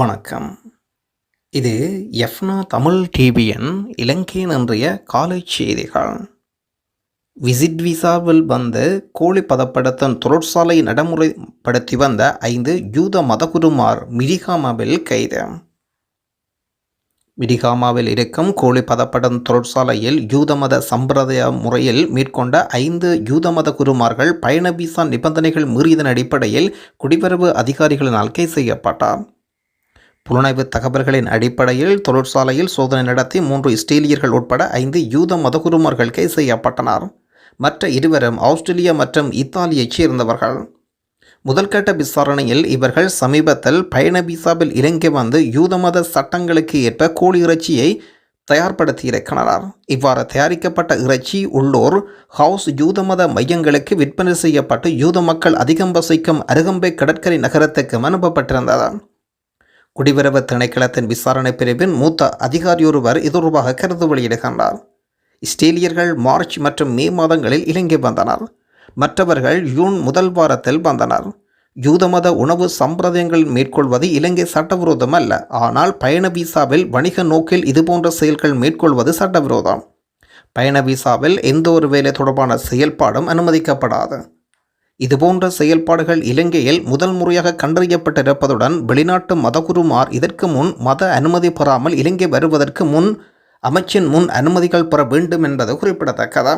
வணக்கம். இது எஃப்னா தமிழ் டிவியின் இலங்கையின் இன்றைய காலை செய்திகள். விசிட் விசாவில் வந்து கோழி பதப்படுத்தும் தொழிற்சாலை நடைமுறைப்படுத்தி வந்த 5 யூத மதகுருமார் மிரிகாமாவில் கைது. மிரிகாமாவில் இருக்கும் கோழி பதப்படும் தொழிற்சாலையில் யூத மத சம்பிரதாய முறையில் மேற்கொண்ட 5 யூத மத குருமார்கள் பயண விசா நிபந்தனைகள் மீறியதன் அடிப்படையில் குடிவரவு அதிகாரிகளினால் கைது செய்யப்பட்டார். புலனாய்வு தகவல்களின் அடிப்படையில் தொழிற்சாலையில் சோதனை நடத்தி 3 இஸ்ரேலியர்கள் உட்பட 5 யூத மதகுருமார்கள் கைது செய்யப்பட்டனர். மற்ற இருவரும் ஆஸ்திரேலியா மற்றும் இத்தாலியைச் சேர்ந்தவர்கள். முதல்கட்ட விசாரணையில் இவர்கள் சமீபத்தில் பயண விசாவில் இலங்கை வந்து யூத மத சட்டங்களுக்கு ஏற்ப கோழி இறைச்சியை தயார்படுத்தியிருக்கிறார். இவ்வாறு தயாரிக்கப்பட்ட இறைச்சி உள்ளூர் ஹவுஸ் யூத மத மையங்களுக்கு விற்பனை செய்யப்பட்டு யூத மக்கள் அதிகம் வசிக்கும் அருகம்பை கடற்கரை நகரத்துக்கு அனுப்பப்பட்டிருந்தது. குடிவரவு திணைக்களத்தின் விசாரணை பிரிவின் மூத்த அதிகாரியொருவர் இது தொடர்பாக கருத்து வெளியிடுகின்றார். இஸ்ரேலியர்கள் மார்ச் மற்றும் மே மாதங்களில் இலங்கை வந்தனர். மற்றவர்கள் ஜூன் முதல் வாரத்தில் வந்தனர். யூத மத உணவு சம்பிரதாயங்கள் மேற்கொள்வது இலங்கை சட்டவிரோதம் அல்ல. ஆனால் பயண விசாவில் வணிக நோக்கில் இதுபோன்ற செயல்கள் மேற்கொள்வது சட்டவிரோதம். பயண விசாவில் எந்த ஒரு வேலை தொடர்பான செயல்பாடும் அனுமதிக்கப்படாது. இதுபோன்ற செயல்பாடுகள் இலங்கையில் முதல் முறையாக கண்டறியப்பட்டிருப்பதுடன் வெளிநாட்டு மதகுருமார் இதற்கு முன் மத அனுமதி பெறாமல் இலங்கை வருவதற்கு முன் அமைச்சின் முன் அனுமதிகள் பெற வேண்டும் என்பது குறிப்பிடத்தக்கது.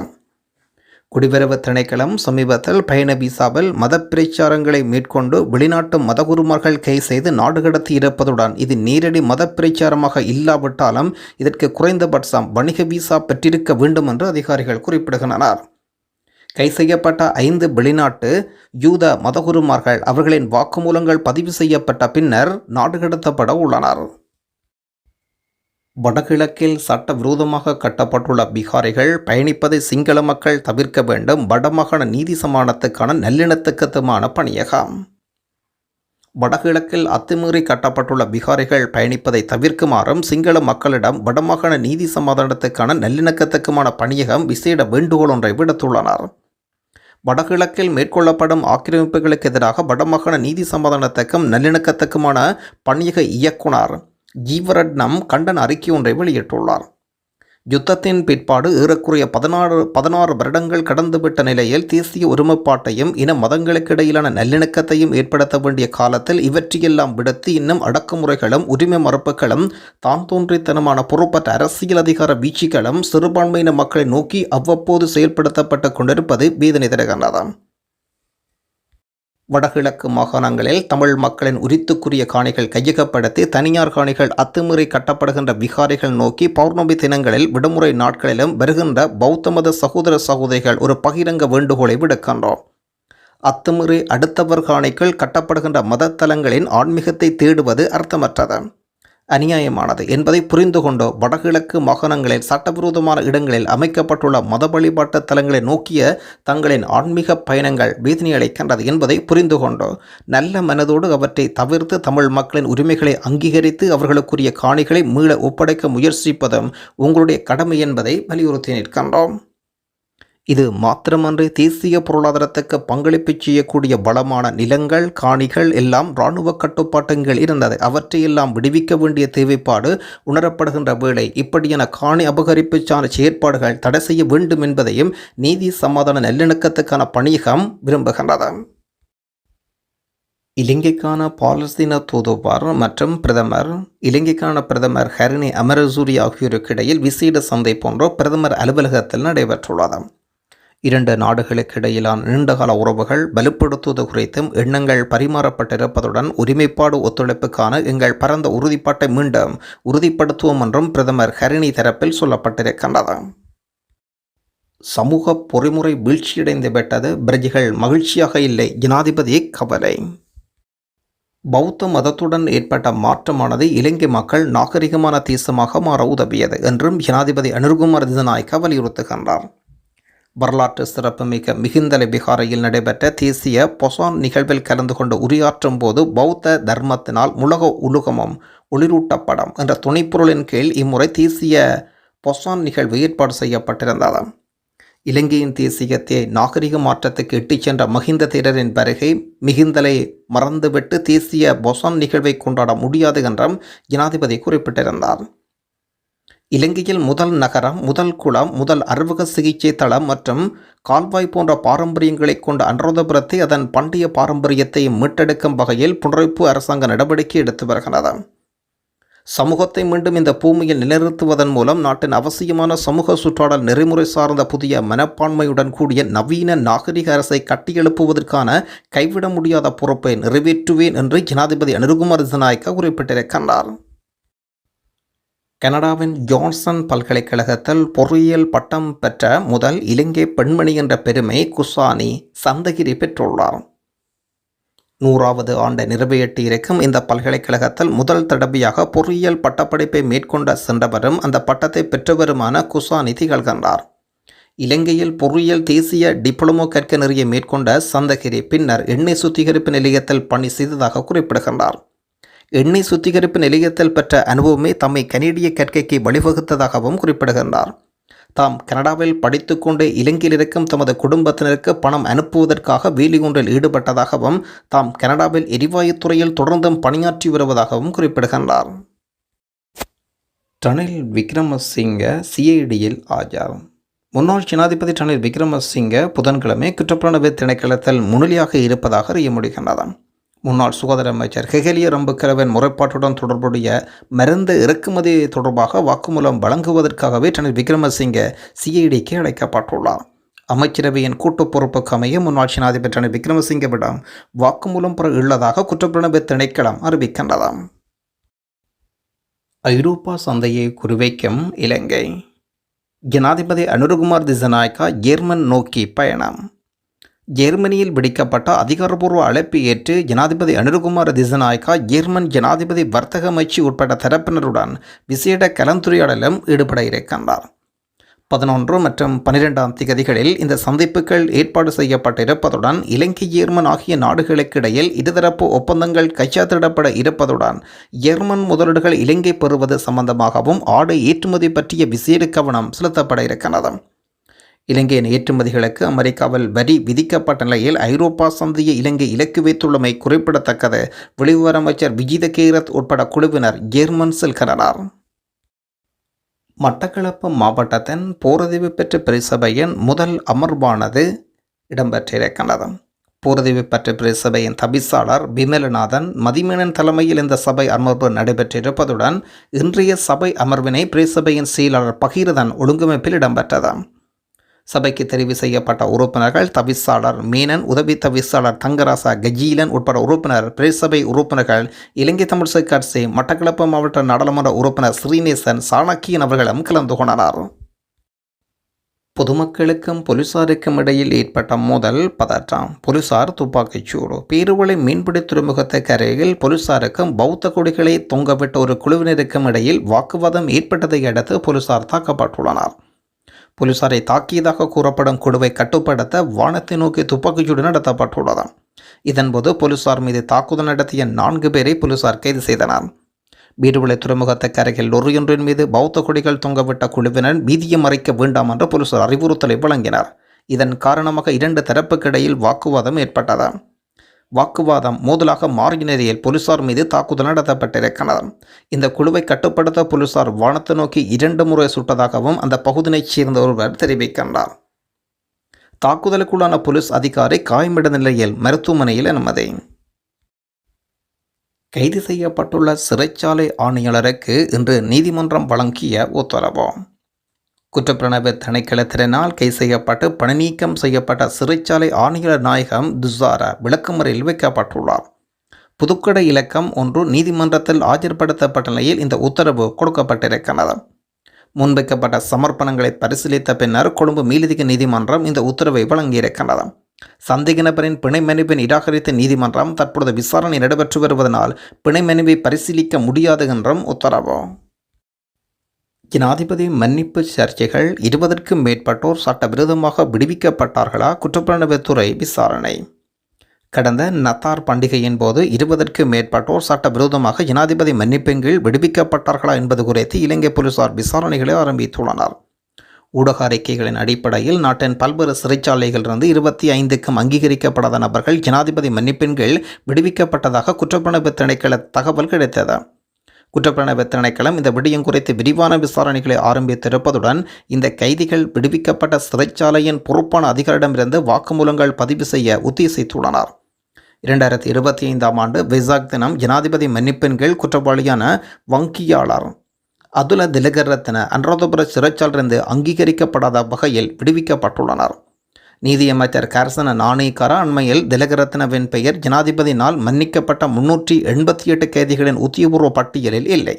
குடிவரவு திணைக்களம் சமீபத்தில் பயண விசாவில் மத பிரச்சாரங்களை மேற்கொண்டு வெளிநாட்டு மதகுருமார்கள் கைது செய்து நாடு கடத்தி இருப்பதுடன் இது நேரடி மத பிரச்சாரமாக இல்லாவிட்டாலும் இதற்கு குறைந்தபட்சம் வணிக விசா பெற்றிருக்க வேண்டும் என்று அதிகாரிகள் குறிப்பிடுகின்றனர். கைது செய்யப்பட்ட 5 வெளிநாட்டு யூத மதகுருமார்கள் அவர்களின் வாக்குமூலங்கள் பதிவு செய்யப்பட்ட பின்னர் நாடு கடத்தப்பட உள்ளனர். வடகிழக்கில் சட்டவிரோதமாக கட்டப்பட்டுள்ள பிகாரிகள் பயணிப்பதை சிங்கள மக்கள் தவிர்க்க வேண்டும். வடமாகாண நீதி சமாதானத்துக்கான நல்லிணக்கத்துக்கான பணியகம். வடகிழக்கில் அத்துமீறி கட்டப்பட்டுள்ள பிகாரிகள் பயணிப்பதை தவிர்க்குமாறும் சிங்கள மக்களிடம் வடமாகாண நீதி சமாதானத்துக்கான நல்லிணக்கத்துக்குமான பணியகம் விசேட வேண்டுகோள் ஒன்றை விடுத்துள்ளனர். வடகிழக்கில் மேற்கொள்ளப்படும் ஆக்கிரமிப்புகளுக்கு எதிராக வடமாகாண நீதி சமாதானத்துக்கும் நல்லிணக்கத்துக்குமான பணியக இயக்குனர் ஜீவரட்னம் கண்டன அறிக்கை ஒன்றை வெளியிட்டுள்ளார். யுத்தத்தின் பிற்பாடு ஏறக்குறைய 16 வருடங்கள் கடந்துவிட்ட நிலையில் தேசிய ஒருமைப்பாட்டையும் இன மதங்களுக்கிடையிலான நல்லிணக்கத்தையும் ஏற்படுத்த வேண்டிய காலத்தில் இவற்றையெல்லாம் விடுத்து இன்னும் அடக்குமுறைகளும் உரிமை மறுப்புகளும் தான் தோன்றித்தனமான பொறுப்பற்ற அரசியல் அதிகார வீழ்ச்சிகளும் சிறுபான்மையின மக்களை நோக்கி அவ்வப்போது செயல்படுத்தப்பட்டு கொண்டிருப்பது வேதனை தருகின்றது. வடகிழக்கு மாகாணங்களில் தமிழ் மக்களின் உரித்துக்குரிய காணிகள் கையகப்படுத்தி தனியார் காணிகள் அத்துமீறி கட்டப்படுகின்ற விகாரிகள் நோக்கி பௌர்ணமி தினங்களில் விடுமுறை நாட்களிலும் வருகின்ற பௌத்த மத சகோதர சகோதரிகள் ஒரு பகிரங்க வேண்டுகோளை விடுக்கின்றோம். அத்துமீறி அடுத்தவர் காணிகள் கட்டப்படுகின்ற மத தலங்களின் ஆன்மீகத்தை தேடுவது அர்த்தமற்றது, அநியாயமானது என்பதை புரிந்து கொண்டு வடகிழக்கு மாகாணங்களில் சட்டவிரோதமான இடங்களில் அமைக்கப்பட்டுள்ள மத வழிபாட்டு தலங்களை நோக்கிய தங்களின் ஆன்மீக பயணங்கள் வேதனை அளிக்கின்றது என்பதை புரிந்து கொண்டு நல்ல மனதோடு அவற்றை தவிர்த்து தமிழ் மக்களின் உரிமைகளை அங்கீகரித்து அவர்களுக்குரிய காணிகளை மீள ஒப்படைக்க முயற்சிப்பதும் உங்களுடைய கடமை என்பதை வலியுறுத்தி நிற்கின்றோம். இது மாத்திரமன்றி தேசிய பொருளாதாரத்துக்கு பங்களிப்பு செய்யக்கூடிய வளமான நிலங்கள் காணிகள் எல்லாம் இராணுவ கட்டுப்பாட்டுகள் இருந்தது. அவற்றையெல்லாம் விடுவிக்க வேண்டிய தேவைப்பாடு உணரப்படுகின்ற வேளை இப்படியான காணி அபகரிப்பு சார்ந்த செயற்பாடுகள் தடை செய்ய வேண்டும் என்பதையும் நீதி சமாதான நல்லிணக்கத்துக்கான பணியகம் விரும்புகின்றது. இலங்கைக்கான பாலஸ்தீன தூதுவர் மற்றும் இலங்கைக்கான பிரதமர் ஹரிணி அமரசூரி ஆகியோருக்கு இடையில் விசேட சந்தை போன்ற பிரதமர் அலுவலகத்தில் நடைபெற்றுள்ளது. 2 நாடுகளுக்கு இடையிலான நீண்டகால உறவுகள் வலுப்படுத்துவது குறித்தும் எண்ணங்கள் பரிமாறப்பட்டிருப்பதுடன் ஒருமைப்பாடு ஒத்துழைப்புக்கான எங்கள் பரந்த உறுதிப்பாட்டை மீண்டும் உறுதிப்படுத்துவோம் என்றும் பிரதமர் ஹரிணி தரப்பில் சொல்லப்பட்டிருக்கின்றது. சமூக பொறிமுறை வீழ்ச்சியடைந்து விட்டது, பிரஜைகள் மகிழ்ச்சியாக இல்லை, ஜனாதிபதி கவலை. பௌத்த மதத்துடன் ஏற்பட்ட மாற்றமானது இலங்கை மக்கள் நாகரிகமான தேசமாக மாற உதவியது என்றும் ஜனாதிபதி அனுர்குமார் திசாநாயக்க வலியுறுத்துகின்றார். வரலாற்று சிறப்புமிக்க மிகுந்தலை விகாரையில் நடைபெற்ற தேசிய பொசான் நிகழ்வில் கலந்து கொண்டு உரையாற்றும் போது பௌத்த தர்மத்தினால் உலகமும் ஒளிரூட்டப்படும் என்ற துணைப்பொருளின் கீழ் இம்முறை தேசிய பொசான் நிகழ்வு ஏற்பாடு செய்யப்பட்டிருந்தது. இலங்கையின் தேசியத்தை நாகரிக மாற்றத்துக்கு இட்டுச் சென்ற மஹிந்த தேரரின் வருகை மிகுந்தலை மறந்துவிட்டு தேசிய பொசான் நிகழ்வை கொண்டாட முடியாது என்றும் ஜனாதிபதி குறிப்பிட்டிருந்தார். இலங்கையில் முதல் நகரம், முதல் குளம், முதல் அறுவக சிகிச்சை தளம் மற்றும் கால்வாய் போன்ற பாரம்பரியங்களை கொண்ட அனுராதபுரத்தை அதன் பண்டைய பாரம்பரியத்தை மீட்டெடுக்கும் வகையில் புனரமைப்பு அரசாங்க நடவடிக்கை எடுத்து வருகிறது. சமூகத்தை மீண்டும் இந்த பூமியில் நிலைநிறுத்துவதன் மூலம் நாட்டின் அவசியமான சமூக சுற்றாடல் நெறிமுறை சார்ந்த புதிய மனப்பான்மையுடன் கூடிய நவீன நாகரிக அரசை கட்டியெழுப்புவதற்கான கைவிட முடியாத பொறுப்பை நிறைவேற்றுவேன் என்று ஜனாதிபதி அனுருகுமார் திசாநாயக்க குறிப்பிட்டிருக்கின்றார். கனடாவின் ஜான்சன் பல்கலைக்கழகத்தில் பொறியியல் பட்டம் பெற்ற முதல் இலங்கை பெண்மணி என்ற பெருமை குசானி சந்தகிரி பெற்றுள்ளார். 100வது ஆண்டை நிறைவேற்றியிருக்கும் இந்த பல்கலைக்கழகத்தில் முதல் தடவையாக பொறியியல் பட்டப்படிப்பை மேற்கொண்ட சென்றவரும் அந்த பட்டத்தை பெற்றவருமான குசானி திகழ்கின்றார். இலங்கையில் பொறியியல் தேசிய டிப்ளமோ கற்க நெறியை மேற்கொண்ட சந்தகிரி பின்னர் எண்ணெய் சுத்திகரிப்பு நிலையத்தில் பணி செய்ததாக குறிப்பிடுகின்றார். எண்ணெய் சுத்திகரிப்பு நிலையத்தில் பெற்ற அனுபவமே தம்மை கனேடிய கற்கைக்கு வழிவகுத்ததாகவும் குறிப்பிடுகின்றார். தாம் கனடாவில் படித்துக்கொண்டு இலங்கையில் இருக்கும் தமது குடும்பத்தினருக்கு பணம் அனுப்புவதற்காக வேலை ஒன்றில் ஈடுபட்டதாகவும் தாம் கனடாவில் எரிவாயு துறையில் தொடர்ந்தும் பணியாற்றி வருவதாகவும் குறிப்பிடுகின்றார். ரணில் விக்ரமசிங்க சிஐடியில் ஆஜர். முன்னாள் ஜனாதிபதி ரணில் விக்ரமசிங்க புதன்கிழமை குற்றப்புலனாய்வு திணைக்களத்தில் முன்னிலையாக இருப்பதாக அறிய முடிகின்றது. முன்னாள் சுகாதார அமைச்சர் ஹெகலிய ரம்புக்கரவின் முறைப்பாட்டுடன் தொடர்புடைய மருந்து இறக்குமதி தொடர்பாக வாக்குமூலம் வழங்குவதற்காகவே ரணில் விக்ரமசிங்க சிஐடிக்கு அழைக்கப்பட்டுள்ளார். அமைச்சரவையின் கூட்டு பொறுப்புக்கு அமைய முன்னாள் ஜனாதிபதி ரணில் விக்ரமசிங்கவிடம் வாக்குமூலம் பெற உள்ளதாக குற்றப்புலனாய்வு திணைக்களம் அறிவிக்கின்றது. ஐரோப்பா சந்தையை குறிவைக்கும் இலங்கை. ஜனாதிபதி அனுருகுமார் திசாநாயக்க ஜெர்மன் நோக்கி பயணம். ஜெர்மனியில் விடுக்கப்பட்ட அதிகாரப்பூர்வ அழைப்பு ஏற்று ஜனாதிபதி அனுருகுமார் திசாநாயக்க ஜெர்மன் ஜனாதிபதி வர்த்தக அமைச்சு உட்பட்ட தரப்பினருடன் விசேட கலந்துரையாடலும் ஈடுபட இருக்கின்றார். 11 மற்றும் 12ஆம் திகதிகளில் இந்த சந்திப்புகள் ஏற்பாடு செய்யப்பட்டிருப்பதுடன் இலங்கை ஜெர்மன் ஆகிய நாடுகளுக்கு இடையில் இருதரப்பு ஒப்பந்தங்கள் கைச்சாத்திடப்பட இருப்பதுடன் ஜெர்மன் முதலீடுகள் இலங்கை பெறுவது சம்பந்தமாகவும் ஆடை ஏற்றுமதி பற்றிய விசேட கவனம் செலுத்தப்பட இருக்கின்றது. இலங்கையின் ஏற்றுமதிகளுக்கு அமெரிக்காவில் வரி விதிக்கப்பட்ட நிலையில் ஐரோப்பா சந்தையை இலங்கை இலக்கு வைத்துள்ளமை குறிப்பிடத்தக்கது. வெளிவிவகார அமைச்சர் விஜித கேரத் உட்பட குழுவினர் ஜெர்மன் செல்கின்றனர். மட்டக்களப்பு மாவட்டத்தின் போரதிவு பெற்ற பிரசபையின் முதல் அமர்வானது இடம்பெற்றிருக்கின்றது. போரதிவு பெற்ற பிரசபையின் தபிசாளர் பிமலநாதன் மதிமேனன் தலைமையில் இந்த சபை அமர்வு நடைபெற்றிருப்பதுடன் இன்றைய சபை அமர்வினை பிரசபையின் செயலாளர் பகீரதன் ஒழுங்கமைப்பில் இடம்பெற்றது. சபைக்கு தெரிவு செய்யப்பட்ட உறுப்பினர்கள் தவிசாளர் மீனன், உதவி தவிசாளர் தங்கராசா கஜீலன் உட்பட உறுப்பினர், பிரேசபை உறுப்பினர்கள், இலங்கை தமிழ் கட்சி மட்டக்களப்பு மாவட்ட நாடாளுமன்ற உறுப்பினர் ஸ்ரீநேசன் சாணக்கியன் அவர்களும் கலந்து கொண்டனர். பொதுமக்களுக்கும் போலீசாருக்கும் இடையில் ஏற்பட்ட மோதல் பதற்றம். போலீசார் துப்பாக்கிச்சூடு. பேருவளை மீன்பிடி துறைமுகத்துக்கு அருகில் போலீசாருக்கும் பௌத்த கொடிகளை தொங்கவிட்ட ஒரு குழுவினருக்கும் இடையில் வாக்குவாதம் ஏற்பட்டதை அடுத்து போலீசார் தாக்கப்பட்டுள்ளனர். போலீசாரை தாக்கியதாக கூறப்படும் குழுவை கட்டுப்படுத்த வானத்தை நோக்கி துப்பாக்கிச்சூடு நடத்தப்பட்டுள்ளது. இதன்போது போலீசார் மீது தாக்குதல் நடத்திய 4 பேரை போலீசார் கைது செய்தனர். பீருவிளை துறைமுகத்துக்கு அருகில் லொரியொன்றின் மீது பௌத்த கொடிகள் தொங்கவிட்ட குழுவினர் வீதியை மறைக்க வேண்டாம் என்று போலீசார் அறிவுறுத்தலை வழங்கினர். இதன் காரணமாக 2 தரப்புக்கிடையில் வாக்குவாதம் ஏற்பட்டது. வாக்குவாதம் மோதலாக மாறிய நிலையில் போலீசார் மீது தாக்குதல் நடத்தப்பட்டிருக்கிறது. இந்த குழுவை கட்டுப்படுத்த போலீசார் வானத்தை நோக்கி 2 முறை சுட்டதாகவும் அந்த பகுதியைச் சேர்ந்த ஒருவர் தெரிவிக்கின்றார். தாக்குதலுக்குள்ளான போலீஸ் அதிகாரி காயமடைந்த நிலையில் மருத்துவமனையில் அனுமதி. கைது செய்யப்பட்டுள்ள சிறைச்சாலை ஆணையாளருக்கு இன்று நீதிமன்றம் வழங்கிய உத்தரவு. குற்றப்புலனாய்வு திணைக்களத்தினால் கைது செய்யப்பட்டு பணி நீக்கம் செய்யப்பட்ட சிறைச்சாலை ஆணையாளர் நாயகம் துசாரா விளக்கமறையில் வைக்கப்பட்டுள்ளார். புதுக்கடை இலக்கம் 1 நீதிமன்றத்தில் ஆஜர்படுத்தப்பட்ட நிலையில் இந்த உத்தரவு கொடுக்கப்பட்டிருக்கிறது. முன்வைக்கப்பட்ட சமர்ப்பணங்களை பரிசீலித்த பின்னர் கொழும்பு மேலதிக நீதிமன்றம் இந்த உத்தரவை வழங்கியிருக்கிறது. சந்தேக நபரின் பிணை மனுவை நிராகரித்த நீதிமன்றம் தற்பொழுது விசாரணை நடைபெற்று வருவதனால் பிணை மனுவை பரிசீலிக்க முடியாது என்றும் உத்தரவு. ஜனாதிபதி மன்னிப்பு சர்ச்சைகள். 20க்கும் மேற்பட்டோர் சட்டவிரோதமாக விடுவிக்கப்பட்டார்களா? குற்றப்புலனாய்வுத்துறை விசாரணை. கடந்த நத்தார் பண்டிகையின் போது 20க்கும் மேற்பட்டோர் சட்டவிரோதமாக ஜனாதிபதி மன்னிப்பின் கீழ் விடுவிக்கப்பட்டார்களா என்பது குறித்து இலங்கை போலீசார் விசாரணைகளை ஆரம்பித்துள்ளனர். ஊடக அறிக்கைகளின் அடிப்படையில் நாட்டின் பல்வேறு சிறைச்சாலைகளிலிருந்து 25க்கும் அங்கீகரிக்கப்படாத நபர்கள் ஜனாதிபதி மன்னிப்பின் கீழ் விடுவிக்கப்பட்டதாக குற்றப்புலனாய்வு திணைக்கள தகவல் கிடைத்தது. குற்றப்புலனாய்வு திணைக்களம் இந்த விடயம் குறித்து விரிவான விசாரணைகளை ஆரம்பித்திருப்பதுடன் இந்த கைதிகள் விடுவிக்கப்பட்ட சிறைச்சாலையின் பொறுப்பான அதிகாரிடமிருந்து வாக்குமூலங்கள் பதிவு செய்ய உத்தேசித்துள்ளனர். 2025ஆம் ஆண்டு வெசாக் தினம் ஜனாதிபதி மன்னிப்பின் கீழ் குற்றவாளியான வங்கியாளர் அதுல திலகரத்ன அனுராதபுர சிறைச்சாலிலிருந்து அங்கீகரிக்கப்படாத வகையில் விடுவிக்கப்பட்டுள்ளனர். நீதியமைச்சர் கர்சன நாணயக்கார அண்மையில் திலகரத்னவின் பெயர் ஜனாதிபதியினால் மன்னிக்கப்பட்ட 388 கைதிகளின் உத்தியபூர்வ பட்டியலில் இல்லை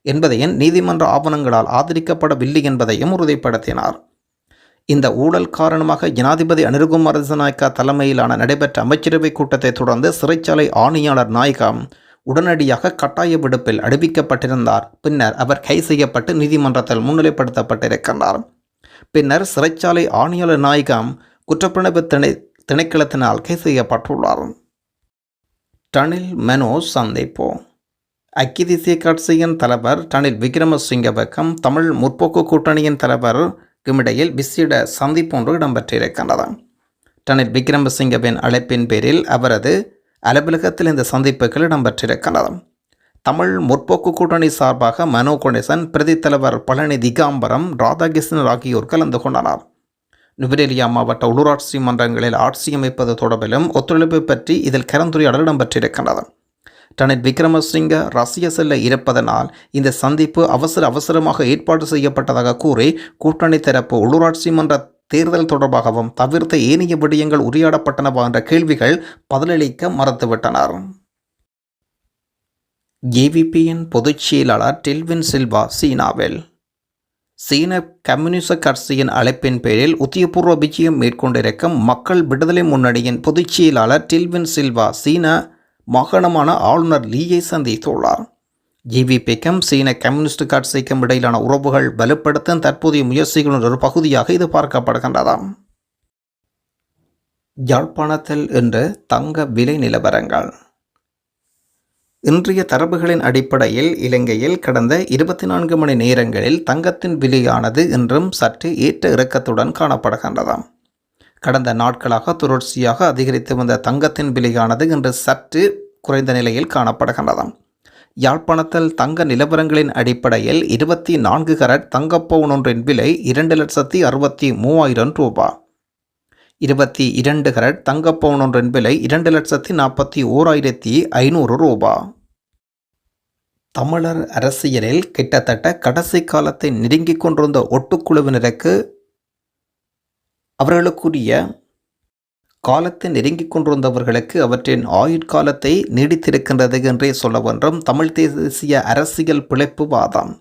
என்பதையும் நீதிமன்ற ஆவணங்களால் ஆதரிக்கப்படவில்லை என்பதையும் உறுதிப்படுத்தினார். இந்த ஊழல் காரணமாக ஜனாதிபதி அனுரகுமார திசாநாயக்கா தலைமையிலான நடைபெற்ற அமைச்சரவை கூட்டத்தை தொடர்ந்து சிறைச்சாலை ஆணையாளர் நாயகம் உடனடியாக கட்டாய விடுப்பில் அறிவிக்கப்பட்டிருந்தார். பின்னர் அவர் கைது செய்யப்பட்டு நீதிமன்றத்தில் முன்னிலைப்படுத்தப்பட்டிருக்கிறார். பின்னர் சிறைச்சாலை ஆணையாளர் நாயகம் குற்றப்புலனாய்வு திணைக்களத்தினால் கைது செய்யப்பட்டுள்ளார். ரணில் மனோஜ் சந்திப்பு. ஐக்கிய தேசிய கட்சியின் தலைவர் ரணில் விக்ரமசிங்கவுக்கும் தமிழ் முற்போக்கு கூட்டணியின் தலைவர் இடையில் விசேட சந்திப்பு ஒன்று இடம்பெற்றிருக்கின்றது. ரணில் விக்ரமசிங்கவின் அழைப்பின் பேரில் அவரது அலுவலகத்தில் இந்த சந்திப்புகள் இடம்பெற்றிருக்கின்றது. தமிழ் முற்போக்கு கூட்டணி சார்பாக மனோ கணேசன், பிரதி தலைவர் பழனி திகாம்பரம், ராதாகிருஷ்ணன் ஆகியோர் கலந்து கொண்டனர். நுவரெலியா மாவட்ட உள்ளூராட்சி மன்றங்களில் ஆட்சி அமைப்பது தொடர்பிலும் ஒத்துழைப்பு பற்றி இதில் கலந்துரையாடல் இடம்பெற்றிருக்கின்றது. ரணில் விக்ரமசிங்க ரஷ்யா செல்ல இருப்பதனால் இந்த சந்திப்பு அவசரமாக ஏற்பாடு செய்யப்பட்டதாக கூறி கூட்டணி தரப்பு உள்ளூராட்சி மன்ற தேர்தல் தொடர்பாகவும் தவிர்த்த ஏனைய விடயங்கள் உரையாடப்பட்டனவா என்ற கேள்விகள் பதிலளிக்க மறுத்துவிட்டனர். ஏவிபியின் பொதுச் செயலாளர் டெல்வின் சில்வா சீனாவில். சீன கம்யூனிச கட்சியின் அழைப்பின் பேரில் உத்தியபூர்வ விஜயம் மேற்கொண்டிருக்கும் மக்கள் விடுதலை முன்னணியின் பொதுச் செயலாளர் டெல்வின் சில்வா சீன மாகாணமான ஆளுநர் லீயை சந்தித்துள்ளார். ஜேவிபிக்கும் சீன கம்யூனிஸ்ட் கட்சிக்கும் இடையிலான உறவுகள் வலுப்படுத்தும் தற்போதைய முயற்சிகளின் ஒரு பகுதியாக இது பார்க்கப்படுகின்றது. யாழ்ப்பாணத்தில் இன்று தங்க விலை நிலவரங்கள். இன்றைய தரவுகளின் அடிப்படையில் இலங்கையில் கடந்த 24 மணி நேரங்களில் தங்கத்தின் விலையானது இன்றும் சற்று ஏற்ற இறக்கத்துடன் காணப்படுகின்றது. கடந்த நாட்களாக தொடர்ச்சியாக அதிகரித்து வந்த தங்கத்தின் விலையானது இன்று சற்று குறைந்த நிலையில் காணப்படுகின்றது. யாழ்ப்பாணத்தில் தங்க நிலவரங்களின் அடிப்படையில் 24 கரட் தங்கப்பவுன் ஒன்றின் விலை 2,63,000 ரூபாய். 22 கரட் தங்கப்பவுன் ஒன்றின் விலை 2,41,500 ரூபாய். தமிழர் அரசியலில் கிட்டத்தட்ட கடைசி காலத்தை நெருங்கிக் கொண்டிருந்த ஒட்டுக்குழுவினருக்கு அவர்களுக்குரிய காலத்தை நெருங்கிக் கொண்டிருந்தவர்களுக்கு அவற்றின் ஆயுட்காலத்தை நீடித்திருக்கின்றது என்றே சொல்ல வேண்டும் தமிழ் தேசிய அரசியல் பிழைப்பு வாதம்.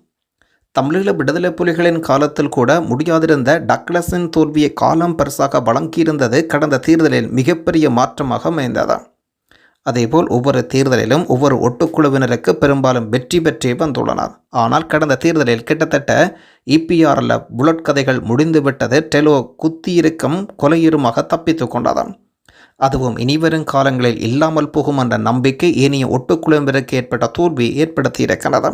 தமிழீழ விடுதலை புலிகளின் காலத்தில் கூட முடியாதிருந்த டக்ளஸின் தோல்வியை காலம் பரிசாக வழங்கியிருந்தது கடந்த தேர்தலில் மிகப்பெரிய மாற்றமாக அமைந்தது. அதேபோல் ஒவ்வொரு தேர்தலிலும் ஒவ்வொரு ஒட்டுக்குழுவினருக்கு பெரும்பாலும் வெற்றி பெற்றே வந்துள்ளனர். ஆனால் கடந்த தேர்தலில் கிட்டத்தட்ட EPRL புல்லட் கதைகள் முடிந்துவிட்டது. டெலோ குத்தியிருக்கும் கொலையுருமாக தப்பித்து கொண்டது. அதுவும் இனிவரும் காலங்களில் இல்லாமல் போகும் என்ற நம்பிக்கை ஏனைய ஒட்டுக்குழுவினருக்கு ஏற்பட்ட தோல்வி ஏற்படுத்தியிருக்கிறது.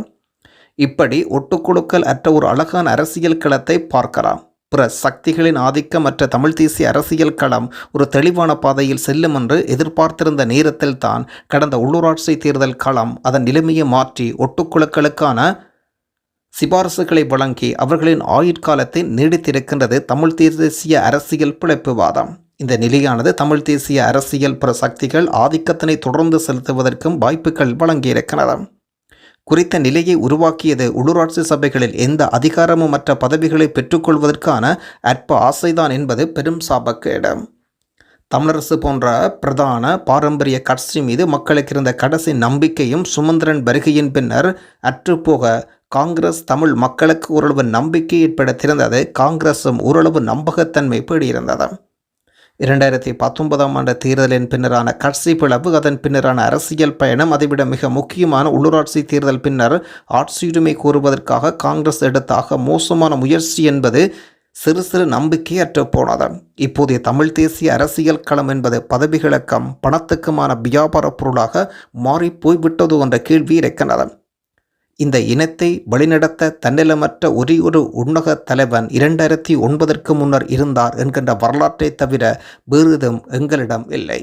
இப்படி ஒட்டுக்குழுக்கள் அற்ற ஒரு அழகான அரசியல் களத்தை பார்க்கலாம். பிற சக்திகளின் ஆதிக்கமற்ற தமிழ் தேசிய அரசியல் களம் ஒரு தெளிவான பாதையில் செல்லும் என்று எதிர்பார்த்திருந்த நேரத்தில் தான் கடந்த உள்ளூராட்சி தேர்தல் களம் அதன் நிலைமையை மாற்றி ஒட்டுக்குழுக்களுக்கான சிபாரசுகளை வழங்கி அவர்களின் ஆயுட்காலத்தை நீடித்திருக்கின்றது தமிழ் தேசிய அரசியல் பிழைப்புவாதம். இந்த நிலையானது தமிழ் தேசிய அரசியல் பிற சக்திகள் ஆதிக்கத்தினை தொடர்ந்து செலுத்துவதற்கும் வாய்ப்புகள் வழங்கியிருக்கிறது. குறித்த நிலையை உருவாக்கியது உள்ளூராட்சி சபைகளில் எந்த அதிகாரமும் மற்ற பதவிகளை பெற்றுக்கொள்வதற்கான அற்ப ஆசைதான் என்பது பெரும் சாபக்கேடு. தமிழரசு போன்ற பிரதான பாரம்பரிய கட்சி மீது மக்களுக்கு இருந்த கடைசி நம்பிக்கையும் சுமந்திரன் வருகையின் பின்னர் அற்றுப்போக காங்கிரஸ் தமிழ் மக்களுக்கு ஓரளவு நம்பிக்கை ஏற்படுத்தியிருந்தது. காங்கிரசும் ஓரளவு நம்பகத்தன்மை பேடியிருந்தது. 2019ஆம் ஆண்டு தேர்தலின் பின்னரான கட்சி பிளவு, அதன் பின்னரான அரசியல் பயணம், அதைவிட மிக முக்கியமான உள்ளூராட்சி தேர்தல் பின்னர் ஆட்சியுரிமை கோருவதற்காக காங்கிரஸ் எடுத்த மோசமான முயற்சி என்பது சிறு சிறு நம்பிக்கையற்று போனது. இப்போதைய தமிழ் தேசிய அரசியல் களம் என்பது பதவிகளுக்கும் பணத்துக்குமான வியாபார பொருளாக மாறி போய்விட்டது என்ற கேள்வி இருக்கின்றது. இந்த இனத்தை வழிநடத்த தன்னலமற்ற ஒரே ஒரு உன்னத தலைவன் 2009 முன்னர் இருந்தார் என்கின்ற வரலாற்றை தவிர வேறு எதுவும் எங்களிடம் இல்லை.